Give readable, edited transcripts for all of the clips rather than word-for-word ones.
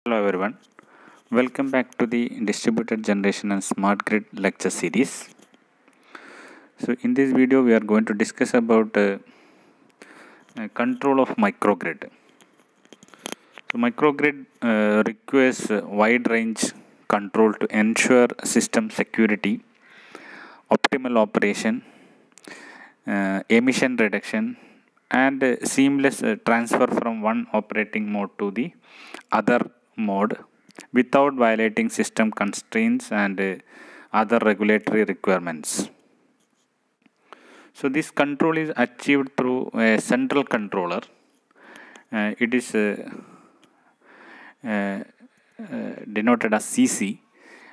Hello everyone, welcome back to the Distributed Generation and Smart Grid lecture series. So in this video we are going to discuss about control of microgrid. So microgrid requires wide range control to ensure system security, optimal operation, emission reduction and seamless transfer from one operating mode to the other mode without violating system constraints and other regulatory requirements. So this control is achieved through a central controller. It is denoted as CC,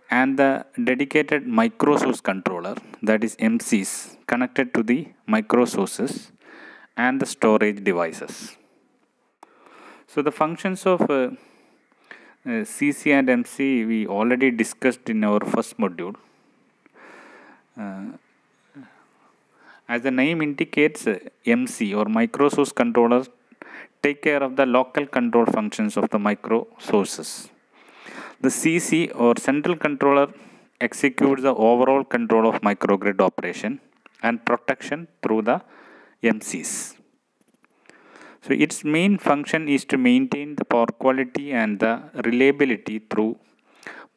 and the dedicated micro source controller, that is MCs, connected to the micro sources and the storage devices. So the functions of CC and MC we already discussed in our first module. As the name indicates, MC or micro source controller take care of the local control functions of the micro sources. The CC or central controller executes the overall control of microgrid operation and protection through the MCs. So its main function is to maintain the power quality and the reliability through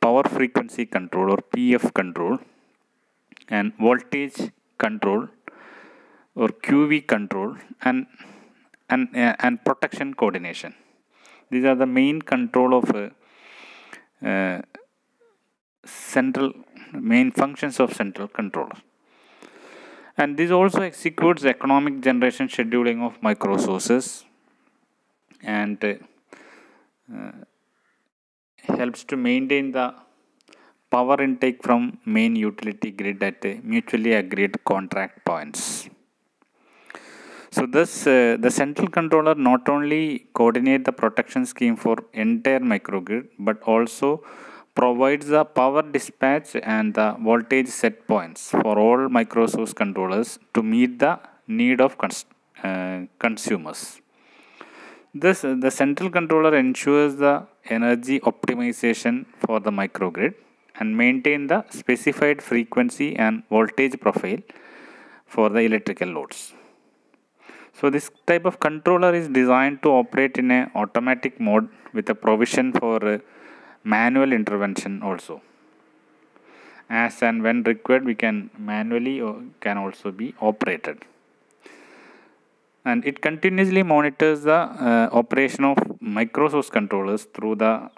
power frequency control or PF control and voltage control or QV control and protection coordination. These are the main control of main functions of central controller. And this also executes economic generation scheduling of micro sources and helps to maintain the power intake from main utility grid at mutually agreed contract points. So thus the central controller not only coordinates the protection scheme for entire microgrid but also provides the power dispatch and the voltage set points for all micro source controllers to meet the need of consumers. Thus, the central controller ensures the energy optimization for the microgrid and maintain the specified frequency and voltage profile for the electrical loads. So this type of controller is designed to operate in an automatic mode with a provision for manual intervention also. As and when required, we can manually or can also be operated. And it continuously monitors the operation of micro source controllers through the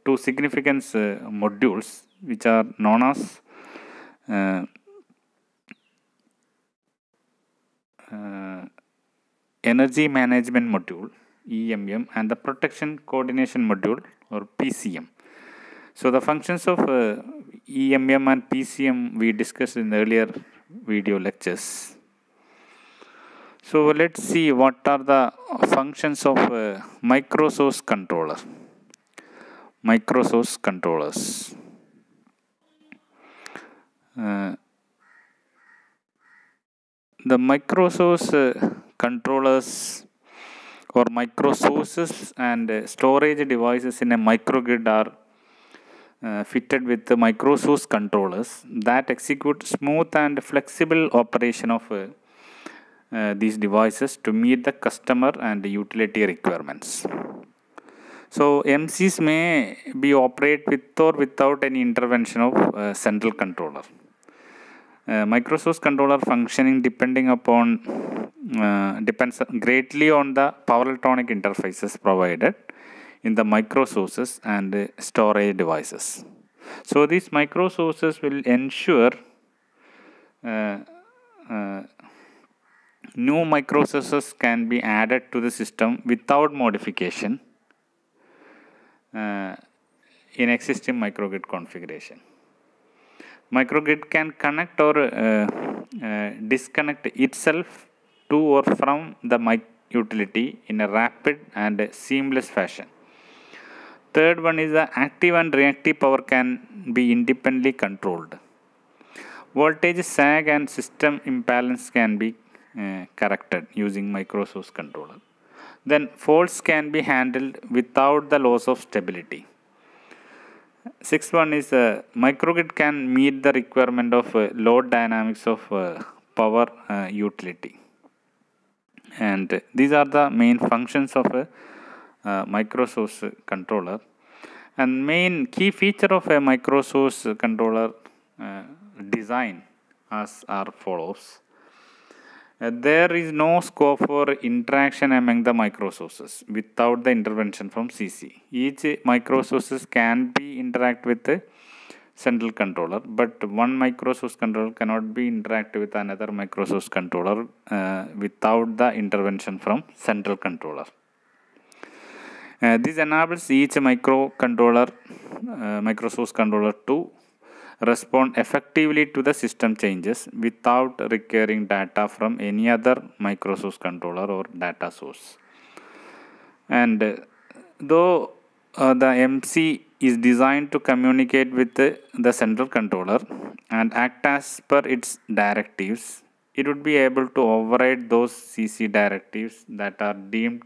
two significance modules, which are known as energy management module EMM and the protection coordination module or PCM. So the functions of EMM and PCM we discussed in the earlier video lectures. So let's see what are the functions of micro source controller. Micro source controllers. The micro source controllers or micro sources and storage devices in a microgrid are fitted with the micro source controllers that execute smooth and flexible operation of these devices to meet the customer and utility requirements. So MCs may be operated with or without any intervention of central controller. Micro source controller functioning depends greatly on the power electronic interfaces provided in the micro sources and storage devices. So these micro sources will ensure new micro sources can be added to the system without modification in existing microgrid configuration. Microgrid can connect or disconnect itself to or from the utility in a rapid and seamless fashion. Third one is the active and reactive power can be independently controlled. Voltage sag and system imbalance can be corrected using micro source controller. Then faults can be handled without the loss of stability. Sixth one is microgrid can meet the requirement of load dynamics of power utility. And these are the main functions of a microsource controller. And main key feature of a microsource controller design as are follows. There is no scope for interaction among the microsources without the intervention from CC. Each microsources can be interact with the central controller, but one microsource controller cannot be interact with another microsource controller without the intervention from central controller. This enables each microsource controller to respond effectively to the system changes without requiring data from any other microsource controller or data source. And though the MC is designed to communicate with the central controller and act as per its directives, it would be able to override those CC directives that are deemed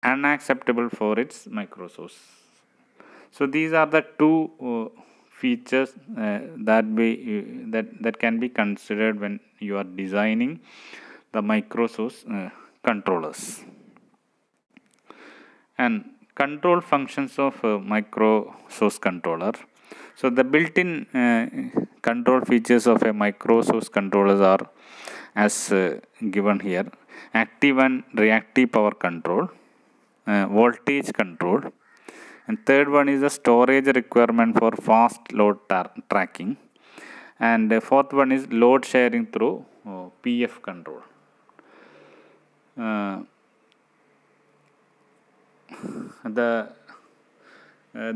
unacceptable for its microsource. So these are the two features that can be considered when you are designing the microsource controllers. And control functions of microsource controller. So the built-in control features of a microsource controllers are as given here: active and reactive power control, voltage control, and third one is the storage requirement for fast load tracking, and fourth one is load sharing through PF control.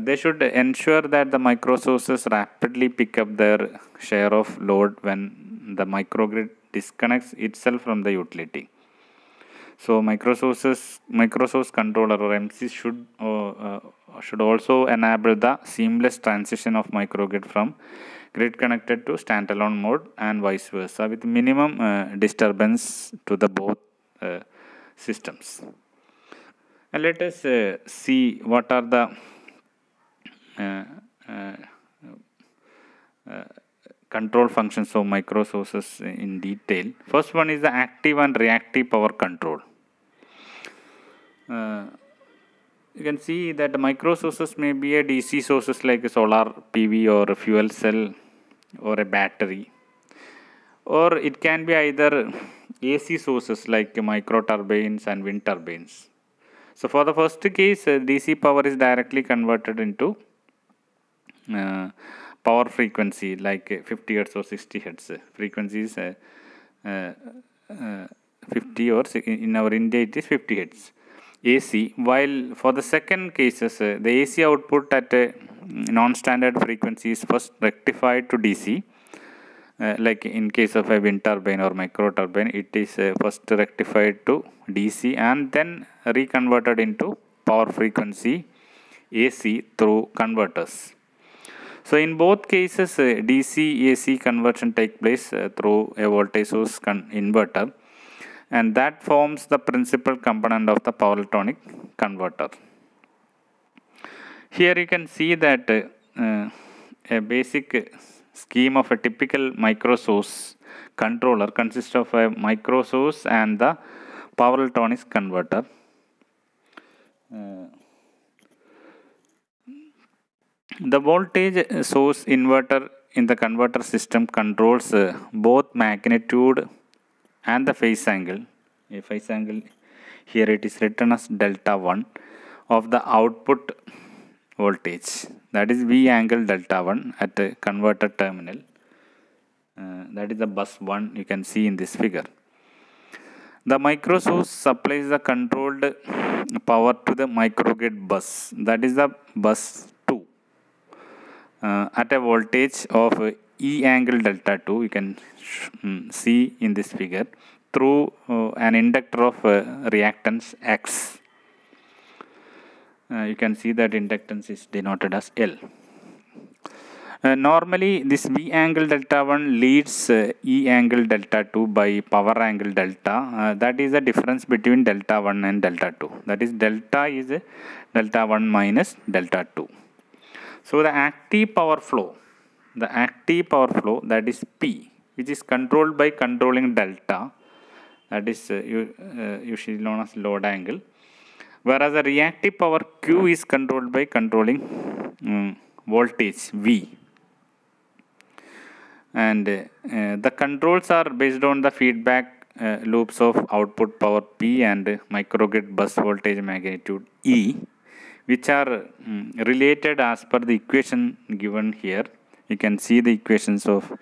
They should ensure that the microsources rapidly pick up their share of load when the microgrid disconnects itself from the utility. So microsource controller or MC should also enable the seamless transition of microgrid from grid connected to standalone mode and vice versa with minimum disturbance to the both systems. And let us see what are the control functions of microsources in detail. First one is the active and reactive power control. You can see that microsources may be a DC sources like a solar PV or a fuel cell or a battery, or it can be either AC sources like micro turbines and wind turbines. So for the first case, DC power is directly converted into power frequency like 50 Hertz or 60 Hertz. Frequencies 50 or in our India it is 50 Hertz AC. While for the second cases, the AC output at non-standard frequency is first rectified to DC. Like in case of a wind turbine or micro turbine, it is first rectified to DC and then reconverted into power frequency AC through converters. So in both cases, DC AC conversion take place through a voltage source inverter, and that forms the principal component of the power electronic converter. Here you can see that a basic scheme of a typical microsource controller consists of a microsource and the power electronics converter. The voltage source inverter in the converter system controls both magnitude and the phase angle. A phase angle here it is written as delta 1 of the output voltage, that is V angle delta 1 at the converter terminal. That is the bus 1 you can see in this figure. The microsource supplies the controlled power to the microgrid bus, that is the bus 2, at a voltage of E angle delta 2, you can see in this figure, through an inductor of reactance X. You can see that inductance is denoted as L. Normally, this V angle delta 1 leads E angle delta 2 by power angle delta. That is the difference between delta 1 and delta 2. That is, delta is delta 1 minus delta 2. So, the active power flow that is P, which is controlled by controlling delta, that is usually known as load angle, whereas the reactive power Q is controlled by controlling voltage V. And the controls are based on the feedback loops of output power P and microgrid bus voltage magnitude E, which are related as per the equation given here. You can see the equations of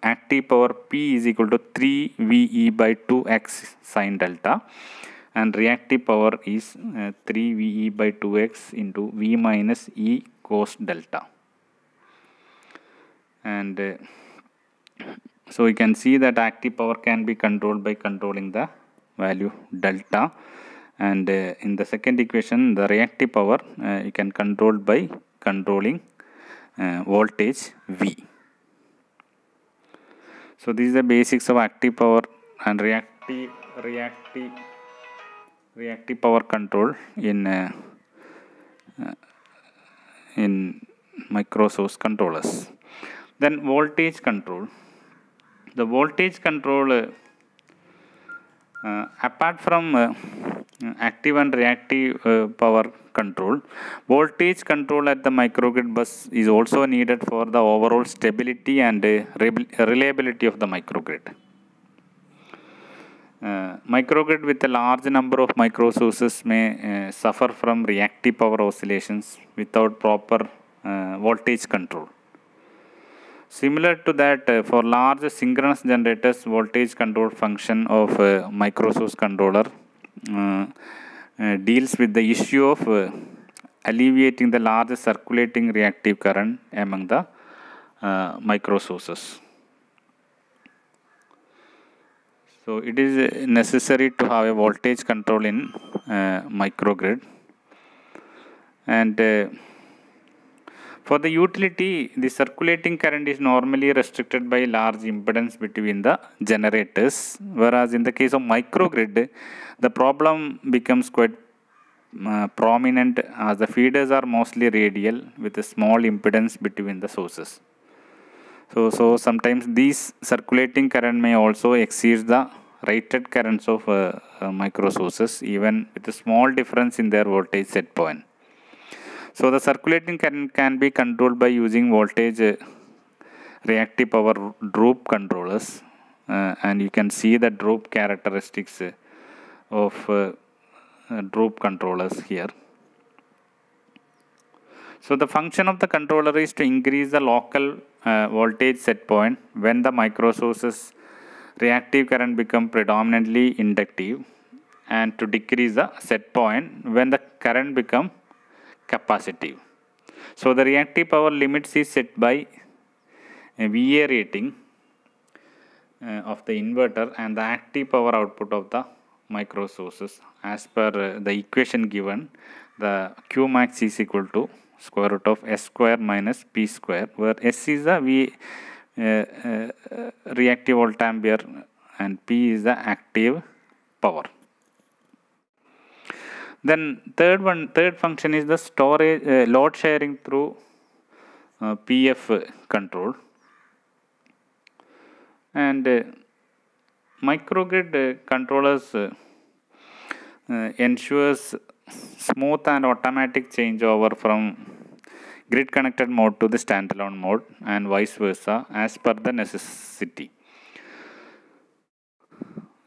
active power P is equal to 3 VE by 2x sine delta, and reactive power is 3 VE by 2x into V minus E cos delta. And so you can see that active power can be controlled by controlling the value delta, and in the second equation the reactive power you can control by controlling voltage V. So these are the basics of active power and reactive power control in micro source controllers. Then voltage control. The voltage control, apart from active and reactive power control, voltage control at the microgrid bus is also needed for the overall stability and reliability of the microgrid. Microgrid with a large number of micro sources may suffer from reactive power oscillations without proper voltage control. Similar to that, for large synchronous generators, voltage control function of microsource controller deals with the issue of alleviating the large circulating reactive current among the microsources. So it is necessary to have a voltage control in microgrid. And for the utility, the circulating current is normally restricted by large impedance between the generators, whereas in the case of microgrid, the problem becomes quite prominent as the feeders are mostly radial with a small impedance between the sources. So sometimes these circulating current may also exceed the rated currents of micro sources, even with a small difference in their voltage set point. So the circulating current can be controlled by using voltage reactive power droop controllers, and you can see the droop characteristics of droop controllers here. So the function of the controller is to increase the local voltage set point when the micro sources reactive current become predominantly inductive, and to decrease the set point when the current become capacitive. So the reactive power limits is set by a VA rating of the inverter and the active power output of the micro sources. As per the equation given, the Q max is equal to square root of S square minus P square, where S is the reactive voltampere and P is the active power. Then third function is the storage load sharing through PF control. And microgrid controllers ensures smooth and automatic changeover from grid connected mode to the standalone mode and vice versa as per the necessity.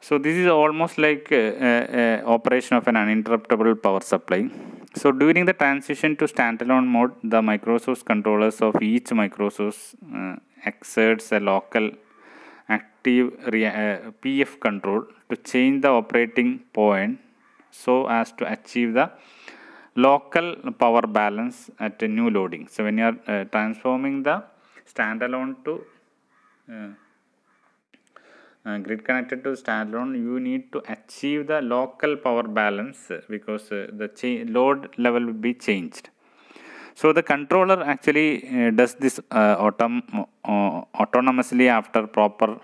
So this is almost like operation of an uninterruptible power supply. So during the transition to standalone mode, the microsource controllers of each microsource exerts a local active PF control to change the operating point so as to achieve the local power balance at a new loading. So when you are transforming the standalone to grid connected to standalone, you need to achieve the local power balance because the load level will be changed. So the controller actually does this autonomously after proper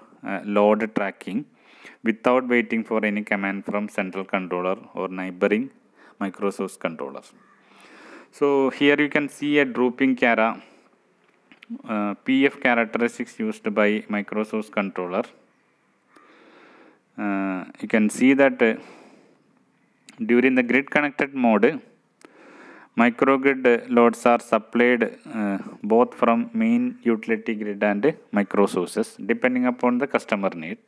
load tracking without waiting for any command from central controller or neighboring microsource controller. So here you can see a drooping chara PF characteristics used by microsource controller. You can see that during the grid connected mode, microgrid loads are supplied both from main utility grid and microsources depending upon the customer need.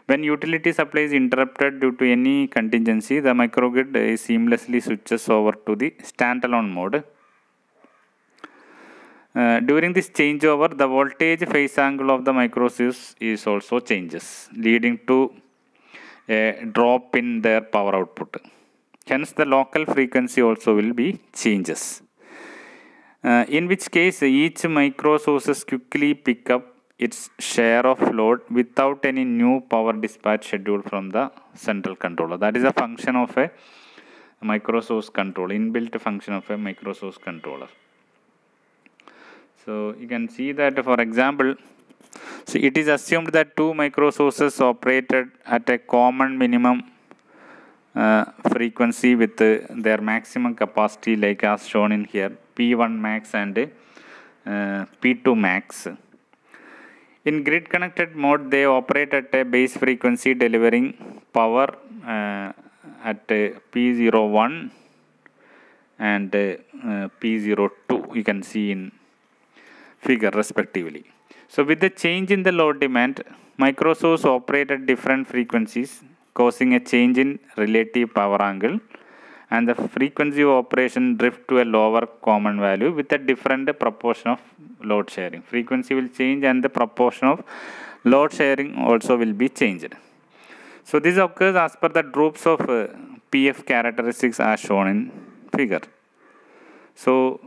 When utility supply is interrupted due to any contingency, the microgrid seamlessly switches over to the standalone mode. During this changeover, the voltage phase angle of the microsource is also changes, leading to a drop in their power output. Hence, the local frequency also will be changes. In which case, each microsources quickly pick up its share of load without any new power dispatch schedule from the central controller. That is a function of a microsource controller, inbuilt function of a microsource controller. So you can see that, for example, so it is assumed that two microsources operated at a common minimum frequency with their maximum capacity, like as shown in here, P1 max and P2 max. In grid connected mode, they operate at a base frequency delivering power at P01 and P02. You can see in figure respectively. So with the change in the load demand, microsource operate at different frequencies, causing a change in relative power angle, and the frequency of operation drift to a lower common value with a different proportion of load sharing. Frequency will change and the proportion of load sharing also will be changed. So this occurs as per the droops of PF characteristics as shown in figure. So,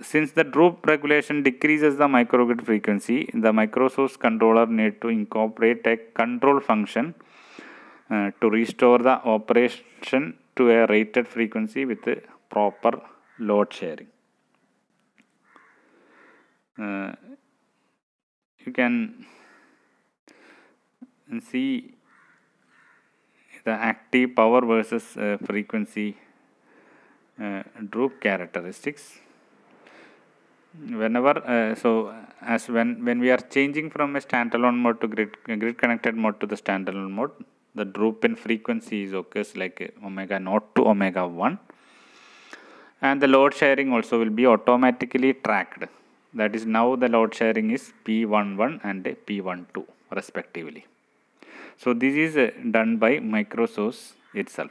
since the droop regulation decreases the microgrid frequency, the microsource controller need to incorporate a control function to restore the operation to a rated frequency with a proper load sharing. You can see the active power versus frequency droop characteristics. Whenever when we are changing from a standalone mode to grid connected mode to the standalone mode, the droop in frequency is occurs like omega naught to omega 1, and the load sharing also will be automatically tracked. That is, now the load sharing is P11 and P12 respectively. So this is done by microsource itself,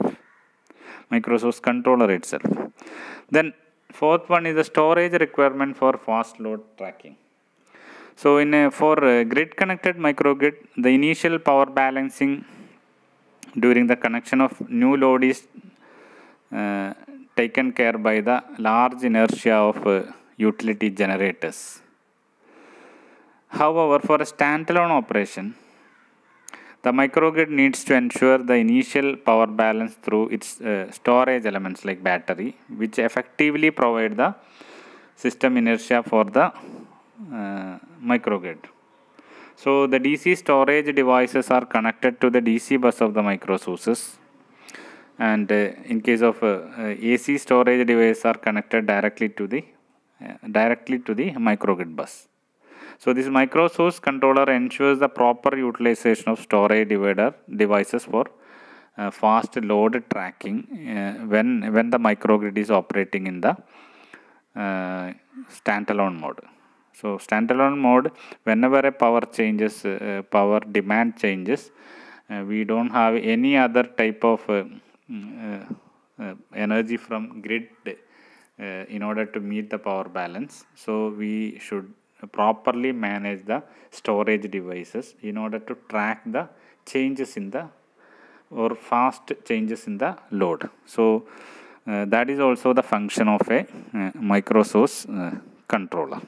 microsource controller itself. Then fourth one is the storage requirement for fast load tracking. So for grid connected microgrid, the initial power balancing during the connection of new load is taken care by the large inertia of utility generators. However, for a standalone operation, the microgrid needs to ensure the initial power balance through its storage elements like battery, which effectively provide the system inertia for the microgrid. So the DC storage devices are connected to the DC bus of the microsources, and in case of AC storage devices are connected directly to the microgrid bus. So this microsource controller ensures the proper utilization of storage divider devices for fast load tracking when the microgrid is operating in the standalone mode. So standalone mode, whenever a power changes, power demand changes, we don't have any other type of energy from grid in order to meet the power balance. So we should properly manage the storage devices in order to track the changes in the or fast changes in the load. So that is also the function of a microsource controller.